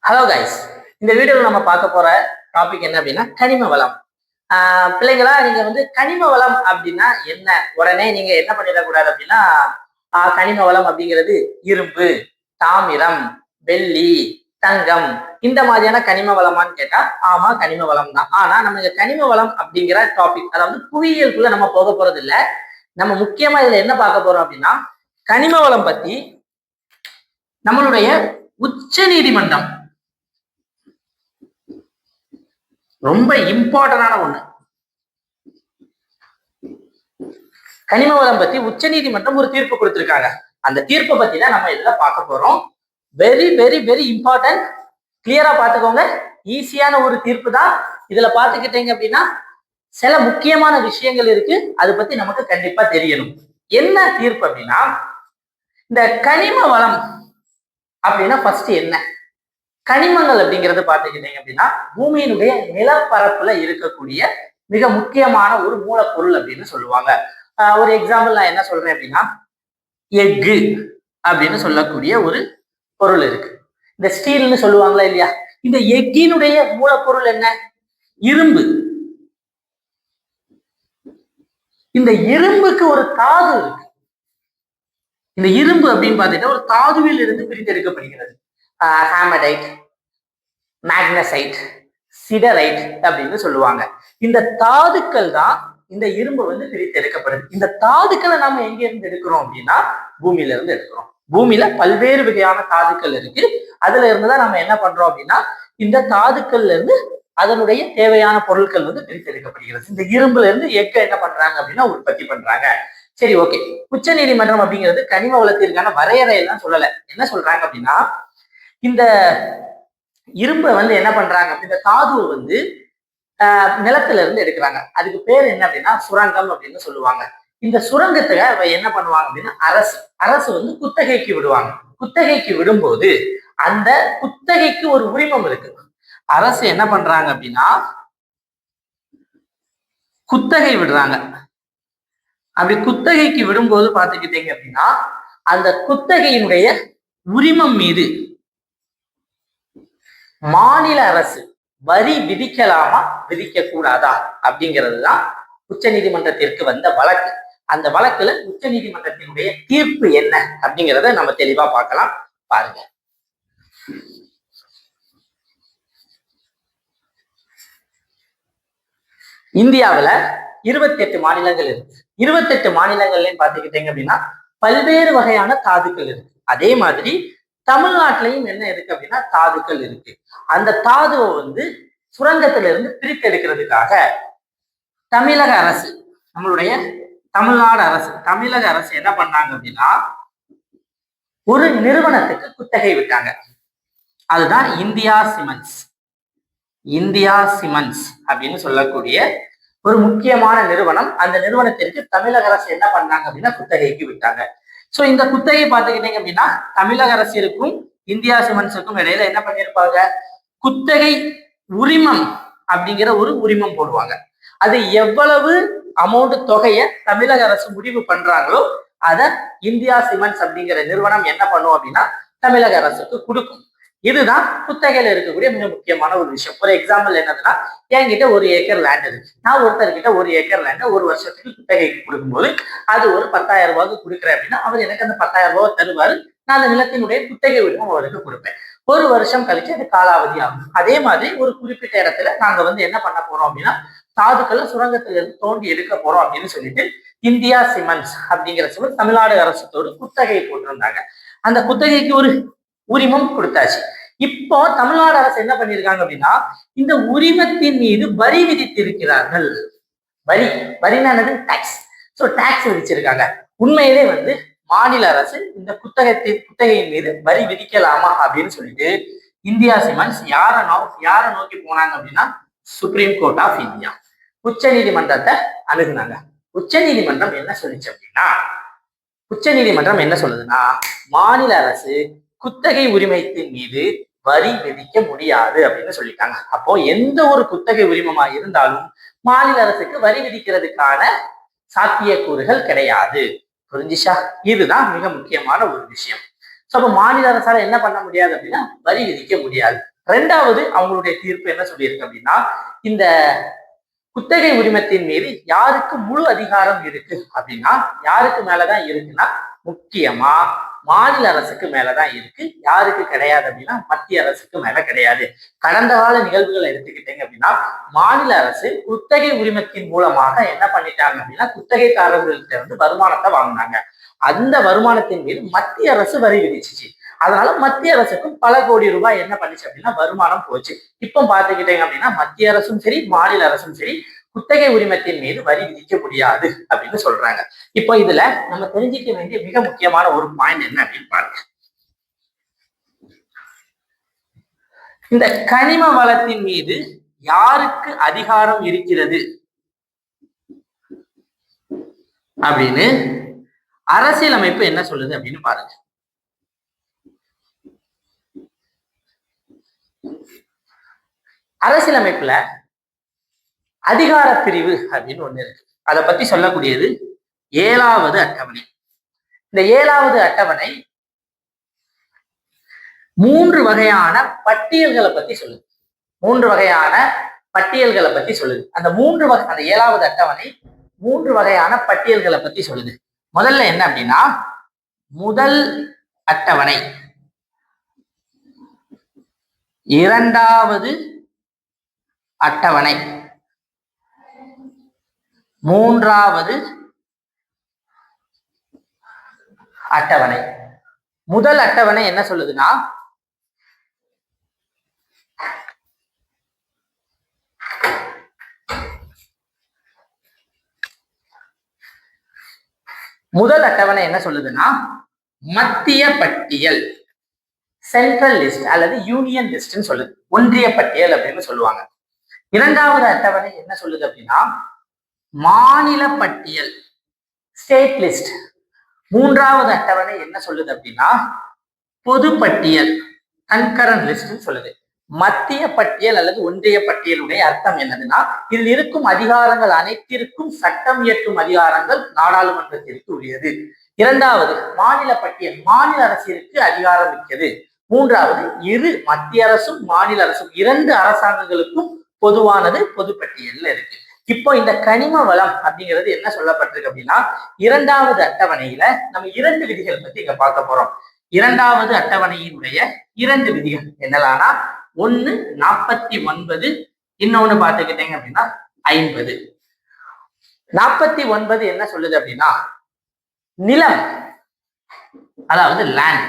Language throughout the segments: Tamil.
ஹலோ கைஸ், இந்த வீடியோவில் நம்ம பார்க்க போற டாபிக் என்ன அப்படின்னா கனிம வளம். பிள்ளைங்களா, நீங்க வந்து கனிம வளம் அப்படின்னா என்ன, உடனே நீங்க என்ன பண்ணிடக்கூடாது அப்படின்னா கனிம வளம் அப்படிங்கிறது இரும்பு, தாமிரம், வெள்ளி, தங்கம் இந்த மாதிரியான கனிம வளமான்னு கேட்டா ஆமா, கனிம வளம் தான். ஆனா நம்ம இந்த கனிம வளம் அப்படிங்கிற டாபிக், அதாவது புவியியலுக்குள்ள நம்ம போக போறது இல்லை. நம்ம முக்கியமா இதுல என்ன பார்க்க போறோம் அப்படின்னா கனிம வளம் பத்தி நம்மளுடைய உச்ச நீதிமன்றம் ரொம்ப இம்பார்ட்டன்டான ஒண்ணு. கனிம வளம் பத்தி உச்ச நீதிமன்றம் ஒரு தீர்ப்பு கொடுத்திருக்காங்க. அந்த தீர்ப்பை பத்தி தான் நம்ம இதுல பார்க்க போறோம். Very very very important. கிளியரா பார்த்துக்கோங்க. ஈஸியான ஒரு தீர்ப்பு தான். இதுல பார்த்துக்கிட்டீங்க அப்படின்னா சில முக்கியமான விஷயங்கள் இருக்கு, அதை பத்தி நமக்கு கண்டிப்பா தெரியணும். என்ன தீர்ப்பு அப்படின்னா, இந்த கனிம வளம் அப்படின்னா ஃபர்ஸ்ட் என்ன, கனிமங்கள் அப்படிங்கிறது பார்த்துக்கிட்டீங்க அப்படின்னா பூமியினுடைய நிலப்பரப்புல இருக்கக்கூடிய மிக முக்கியமான ஒரு மூலப்பொருள் அப்படின்னு சொல்லுவாங்க. ஒரு எக்ஸாம்பிள் நான் என்ன சொல்றேன் அப்படின்னா, எஃகு அப்படின்னு சொல்லக்கூடிய ஒரு பொருள் இருக்கு. இந்த ஸ்டீல்னு சொல்லுவாங்களா இல்லையா, இந்த எஃகினுடைய மூலப்பொருள் என்ன, இரும்பு. இந்த இரும்புக்கு ஒரு தாது இருக்கு. இந்த இரும்பு அப்படின்னு பார்த்தீங்கன்னா ஒரு தாதுவில் இருந்து பிரித்தெடுக்கப்படுகிறது. ஹேமடைட், மேக்னசைட், சிடரைட் அப்படின்னு சொல்லுவாங்க. இந்த தாதுக்கள் தான் இந்த இரும்பு வந்து பிரித்தெடுக்கப்படுது. இந்த தாதுக்களை நாம எங்க இருந்து எடுக்கிறோம் அப்படின்னா பூமியில இருந்து எடுக்கிறோம். பூமியில பல்வேறு வகையான தாதுக்கள் இருக்கு. அதுல இருந்துதான் நம்ம என்ன பண்றோம் அப்படின்னா இந்த தாதுக்கள்ல இருந்து அதனுடைய தேவையான பொருட்கள் வந்து பிரித்தெடுக்கப்படுகிறது. இந்த இரும்புல இருந்து எஃக என்ன பண்றாங்க அப்படின்னா உற்பத்தி பண்றாங்க. சரி, ஓகே. உச்ச நீதிமன்றம் அப்படிங்கிறது கனிம வளத்திற்கான வரையறையெல்லாம் சொல்லல. என்ன சொல்றாங்க அப்படின்னா, இந்த இரும்பை வந்து என்ன பண்றாங்க, இந்த தாதுவை வந்து நிலத்துல இருந்து எடுக்கிறாங்க. அதுக்கு பேர் என்ன அப்படின்னா சுரங்கம் அப்படின்னு சொல்லுவாங்க. இந்த சுரங்கத்துக்கு என்ன பண்ணுவாங்க அப்படின்னா அரசு வந்து குத்தகைக்கு விடுவாங்க. குத்தகைக்கு விடும்போது அந்த குத்தகைக்கு ஒரு உரிமம் இருக்கு. அரசு என்ன பண்றாங்க அப்படின்னா குத்தகை விடுறாங்க. அப்படி குத்தகைக்கு விடும்போது பார்த்துக்கிட்டீங்க அப்படின்னா அந்த குத்தகையினுடைய உரிமம் மீது மாநில அரசு வரி விதிக்கலாமா விதிக்க கூடாதா அப்படிங்கிறது தான் உச்ச நீதிமன்றத்திற்கு வந்த வழக்கு. அந்த வழக்குல உச்ச நீதிமன்றத்தினுடைய தீர்ப்பு என்ன அப்படிங்கிறத நம்ம தெளிவா பார்க்கலாம். பாருங்க. இந்தியாவுல 28 மாநிலங்கள் இருக்கு. 28 மாநிலங்கள்லயும் பார்த்துக்கிட்டீங்க அப்படின்னா பல்வேறு வகையான தாதுக்கள் இருக்கு. அதே மாதிரி தமிழ்நாட்டிலையும் என்ன இருக்கு அப்படின்னா தாதுக்கள் இருக்கு. அந்த தாதுவை வந்து சுரங்கத்தில இருந்து பிரித்தெடுக்கிறதுக்காக தமிழக அரசு, நம்மளுடைய தமிழக அரசு என்ன பண்ணாங்க அப்படின்னா ஒரு நிறுவனத்துக்கு குத்தகை விட்டாங்க. அதுதான் இந்தியா சிமெண்ட்ஸ். இந்தியா சிமெண்ட்ஸ் அப்படின்னு சொல்லக்கூடிய ஒரு முக்கியமான நிறுவனம். அந்த நிறுவனத்திற்கு தமிழக அரசு என்ன பண்ணாங்க அப்படின்னா குத்தகைக்கு விட்டாங்க. சோ இந்த குத்தகை பார்த்துக்கிட்டீங்க அப்படின்னா தமிழக அரசிற்கும் இந்தியா சிமெண்ட்ஸுக்கும் இடையில என்ன பண்ணிருப்பாங்க, குத்தகை உரிமம் அப்படிங்கிற ஒரு உரிமம் போடுவாங்க. அது எவ்வளவு அமௌண்ட் தொகையை தமிழக அரசு முடிவு பண்றாங்களோ அதை இந்தியா சிமெண்ட்ஸ் அப்படிங்கிற நிறுவனம் என்ன பண்ணும் அப்படின்னா தமிழக அரசுக்கு கொடுக்கும். இதுதான் குத்தகையில இருக்கக்கூடிய மிக முக்கியமான ஒரு விஷயம். ஒரு எக்ஸாம்பிள் என்னதுன்னா, என்கிட்ட 1 ஏக்கர் லேண்ட் இருக்கு. நான் ஒருத்தர்கிட்ட 1 ஏக்கர் லேண்டை ஒரு வருஷத்துக்கு குத்தகைக்கு கொடுக்கும்போது அது ஒரு 10,000 ரூபாய்க்கு கொடுக்குறேன் அப்படின்னா அவர் எனக்கு அந்த 10,000 ரூபாய் தருவாரு. நான் அந்த நிலத்தினுடைய குத்தகை உரிமம் அவருக்கு கொடுப்பேன். ஒரு வருஷம் கழிச்சு அது காலாவதி ஆகும். அதே மாதிரி ஒரு குறிப்பிட்ட இடத்துல நாங்க வந்து என்ன பண்ண போறோம் அப்படின்னா தாதுக்களை சுரங்கத்துல இருந்து தோண்டி எடுக்க போறோம் அப்படின்னு சொல்லிட்டு இந்தியா சிமெண்ட்ஸ் அப்படிங்கிற சிமெண்ட் தமிழ்நாடு அரசோடு குத்தகை போட்டிருந்தாங்க. அந்த குத்தகைக்கு ஒரு உரிமம் கொடுத்தாச்சு. இப்போ தமிழ்நாடு அரசு என்ன பண்ணிருக்காங்க அப்படின்னா இந்த உரிமத்தின் மீது வரி விதித்திருக்கிறார்கள். வரினானது டாக்ஸ். சோ டாக்ஸ் விதிச்சிருக்காங்க. உண்மையிலே வந்து மாநில அரசு இந்த குத்தகையின் மீது வரி விதிக்கலாமா அப்படின்னு சொல்லிட்டு இந்தியா சிமெண்ட்ஸ் யாரை நோக்கி போனாங்க அப்படின்னா சுப்ரீம் கோர்ட் ஆஃப் இந்தியா, உச்ச நீதிமன்றத்தை அணுகுனாங்க. உச்ச நீதிமன்றம் என்ன சொல்லிச்சு அப்படின்னா, உச்ச நீதிமன்றம் என்ன சொல்லுதுன்னா மாநில அரசு குத்தகை உரிமத்தின் மீது வரி விதிக்க முடியாது அப்படின்னு சொல்லிட்டாங்க. அப்போ எந்த ஒரு குத்தகை உரிமமா இருந்தாலும் மாநில அரசுக்கு வரி விதிக்கிறதுக்கான சாத்தியக்கூறுகள் கிடையாது. புரிஞ்சுச்சா? இதுதான் மிக முக்கியமான ஒரு விஷயம். சோ அப்ப மாநில அரசால என்ன பண்ண முடியாது அப்படின்னா வரி விதிக்க முடியாது. ரெண்டாவது அவங்களுடைய தீர்ப்பு என்ன சொல்லியிருக்கு அப்படின்னா, இந்த குத்தகை உரிமத்தின் மீது யாருக்கு முழு அதிகாரம் இருக்கு அப்படின்னா, யாருக்கு மேலதான் இருக்குன்னா முக்கியமா மாநில அரசுக்கு மேலதான் இருக்கு. யாருக்கு கிடையாது அப்படின்னா மத்திய அரசுக்கு மேல கிடையாது. கடந்த கால நிகழ்வுகளை எடுத்துக்கிட்டீங்க அப்படின்னா, மாநில அரசு குத்தகை உரிமத்தின் மூலமாக என்ன பண்ணிட்டாங்க அப்படின்னா, குத்தகைக்காரர்கள்ட்ட வருமானத்தை வாங்கினாங்க. அந்த வருமானத்தின் மீது மத்திய அரசு வரி விதிச்சிச்சு. அதனால மத்திய அரசுக்கும் பல கோடி ரூபாய் என்ன பண்ணுச்சு அப்படின்னா வருமானம் போச்சு. இப்ப பாத்துக்கிட்டீங்க அப்படின்னா மத்திய அரசும் சரி மாநில அரசும் சரி குத்தகை உரிமத்தின் மீது வரி விதிக்க முடியாது அப்படின்னு சொல்றாங்க. இப்போ இதுல நம்ம தெரிஞ்சுக்க வேண்டிய மிக முக்கியமான ஒரு பாயிண்ட் என்ன அப்படின்னு பாருங்க. இந்த கனிம வளத்தின் மீது யாருக்கு அதிகாரம் இருக்கிறது அப்படின்னு அரசியலமைப்பு என்ன சொல்லுது அப்படின்னு பாருங்க. அரசியலமைப்புல அதிகார பிரிவு அப்படின்னு ஒண்ணு இருக்கு. அதை பத்தி சொல்லக்கூடியது 7வது அட்டவணை. இந்த 7வது அட்டவணை 3 வகையான பட்டியல்களை பத்தி சொல்லுது. 3 வகையான பட்டியல்களை பத்தி சொல்லுது. அந்த 7வது அட்டவணை 3 வகையான பட்டியல்களை பத்தி சொல்லுது. முதல்ல என்ன அப்படின்னா, முதல் அட்டவணை, 2வது அட்டவணை, 3வது அட்டவணை. முதல் அட்டவணை என்ன சொல்லுதுன்னா, மத்திய பட்டியல், சென்ட்ரல் லிஸ்ட் அல்லது யூனியன் லிஸ்ட்னு சொல்லுது. ஒன்றிய பட்டியல் அப்படின்னு சொல்லுவாங்க. 2வது அட்டவணை என்ன சொல்லுது அப்படின்னா, மாநில பட்டியல், ஸ்டேட் லிஸ்ட். 3வது அட்டவணை என்ன சொல்லுது அப்படின்னா, பொது பட்டியல், கன்கரண்ட் லிஸ்ட் சொல்லுது. மத்திய பட்டியல் அல்லது ஒன்றிய பட்டியலுடைய அர்த்தம் என்னதுன்னா, இதில் இருக்கும் அதிகாரங்கள் அனைத்திற்கும் சட்டம் இயற்றும் அதிகாரங்கள் நாடாளுமன்றத்திற்கு உரியது. 2வது மாநில பட்டியல், மாநில அரசிற்கு அதிகாரம் இருக்கிறது. 3வது மத்திய அரசும் மாநில அரசும் 2 அரசாங்கங்களுக்கும் பொதுவானது பொது பட்டியல்ல இருக்கு. இப்போ இந்த கனிம வளம் அப்படிங்கிறது என்ன சொல்லப்பட்டிருக்கு அப்படின்னா, 2வது அட்டவணையில நம்ம 2 விதிகள் பத்தி இங்க பார்க்க போறோம். 2வது அட்டவணையினுடைய 2 விதிகள் என்னலானா, ஒண்ணு 49, இன்னொன்னு பாத்துக்கிட்டீங்க அப்படின்னா 50. 49 என்ன சொல்லுது அப்படின்னா, நிலம், அதாவது லேண்ட்,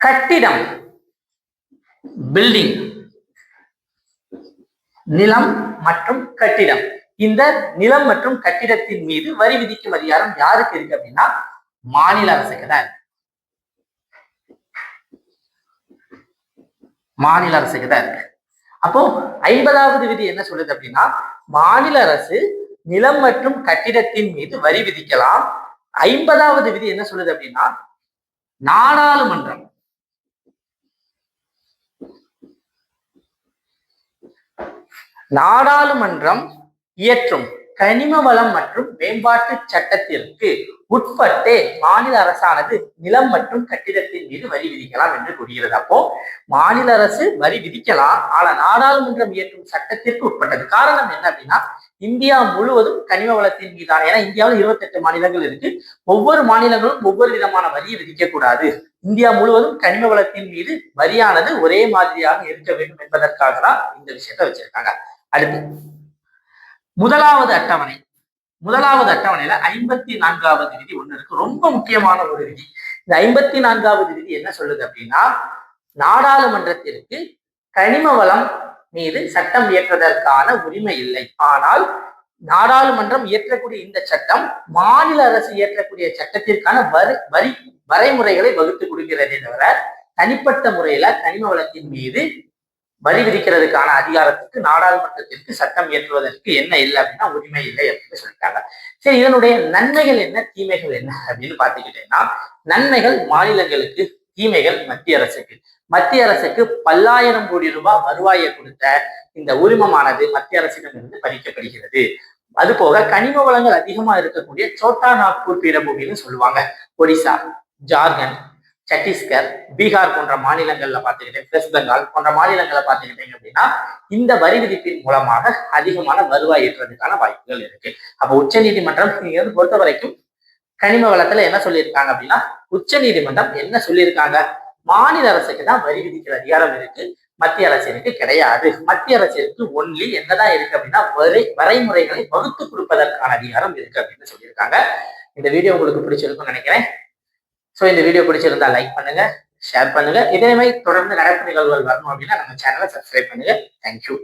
கட்டிடம், பில்டிங், நிலம் மற்றும் கட்டிடம். இந்த நிலம் மற்றும் கட்டிடத்தின் மீது வரி விதிக்கும் அதிகாரம் யாருக்கு இருக்கு அப்படின்னா, மாநில அரசுக்கு தான் இருக்கு. மாநில அரசுக்கு தான் இருக்கு. அப்போ 50வது விதி என்ன சொல்லுது அப்படின்னா, மாநில அரசு நிலம் மற்றும் கட்டிடத்தின் மீது வரி விதிக்கலாம். 50வது விதி என்ன சொல்லுது அப்படின்னா, நாடாளுமன்றம் இயற்றும் கனிம வளம் மற்றும் மேம்பாட்டு சட்டத்திற்கு உட்பட்டே மாநில அரசானது நிலம் மற்றும் கட்டிடத்தின் மீது வரி விதிக்கலாம் என்று கூறுகிறது. அப்போ மாநில அரசு வரி விதிக்கலாம், ஆனா நாடாளுமன்றம் இயற்றும் சட்டத்திற்கு உட்பட்டது. காரணம் என்ன அப்படின்னா, இந்தியா முழுவதும் கனிம வளத்தின் மீதான, ஏன்னா இந்தியாவில் 28 மாநிலங்கள் இருக்கு, ஒவ்வொரு மாநிலங்களும் ஒவ்வொரு விதமான வரியை விதிக்க கூடாது. இந்தியா முழுவதும் கனிம வளத்தின் மீது வரியானது ஒரே மாதிரியாக இருக்க வேண்டும் என்பதற்காக தான் இந்த விஷயத்தை வச்சிருக்காங்க. அடுத்து முதலாவது அட்டவணையில 54வது விதி ஒண்ணு இருக்கு. ரொம்ப முக்கியமான ஒரு விதி. இந்த 54வது விதி என்ன சொல்லுது அப்படின்னா, நாடாளுமன்றத்திற்கு கனிம வளம் மீது சட்டம் இயற்றுவதற்கான உரிமை இல்லை. ஆனால் நாடாளுமன்றம் இயற்றக்கூடிய இந்த சட்டம் மாநில அரசு இயற்றக்கூடிய சட்டத்திற்கான வரைமுறைகளை வகுத்து கொடுக்கிறதே தவிர, தனிப்பட்ட முறையில கனிம வளத்தின் மீது வரி விதிக்கிறதுக்கான அதிகாரத்துக்கு நாடாளுமன்றத்திற்கு சட்டம் இயற்றுவதற்கு என்ன இல்லை அப்படின்னா உரிமை இல்லை அப்படின்னு சொல்லிட்டாங்க. சரி, இதனுடைய நன்மைகள் என்ன, தீமைகள் என்ன அப்படின்னு பாத்துக்கிட்டேன்னா, நன்மைகள் மாநிலங்களுக்கு, தீமைகள் மத்திய அரசுக்கு. மத்திய அரசுக்கு பல்லாயிரம் கோடி ரூபாய் வருவாயை கொடுத்த இந்த உரிமமானது மத்திய அரசிடமிருந்து பறிக்கப்படுகிறது. அது போக கனிம வளங்கள் அதிகமா இருக்கக்கூடிய சோட்டா நாக்பூர் பீடபூமின்னு சொல்லுவாங்க, ஒடிசா, ஜார்க்கண்ட், சத்தீஸ்கர், பீகார் போன்ற மாநிலங்கள்ல பார்த்துக்கிட்டேன், வெஸ்ட் பெங்கால் போன்ற மாநிலங்களை பார்த்துக்கிட்டீங்க அப்படின்னா இந்த வரி விதிப்பின் மூலமாக அதிகமான வருவாய் ஈட்டுறதுக்கான வாய்ப்புகள் இருக்கு. அப்போ உச்ச நீதிமன்றம் நீங்க வந்து பொறுத்த வரைக்கும் கனிம வளத்துல என்ன சொல்லியிருக்காங்க அப்படின்னா, உச்ச நீதிமன்றம் என்ன சொல்லியிருக்காங்க, மாநில அரசுக்கு தான் வரி விதிக்கிற அதிகாரம் இருக்கு, மத்திய அரசிற்கு கிடையாது. மத்திய அரசிற்கு ஒன்லி என்னதான் இருக்கு அப்படின்னா வரைமுறைகளை வகுத்து கொடுப்பதற்கான அதிகாரம் இருக்கு அப்படின்னு சொல்லியிருக்காங்க. இந்த வீடியோ உங்களுக்கு பிடிச்சிருக்கும்னு நினைக்கிறேன். ஸோ இந்த வீடியோ பிடிச்சிருந்தா லைக் பண்ணுங்க, ஷேர் பண்ணுங்க. இதே மாதிரி தொடர்ந்து நடப்பு நிகழ்வுகள் வரணும் அப்படின்னா நம்ம சேனலை சப்ஸ்கிரைப் பண்ணுங்க. தேங்க்யூ.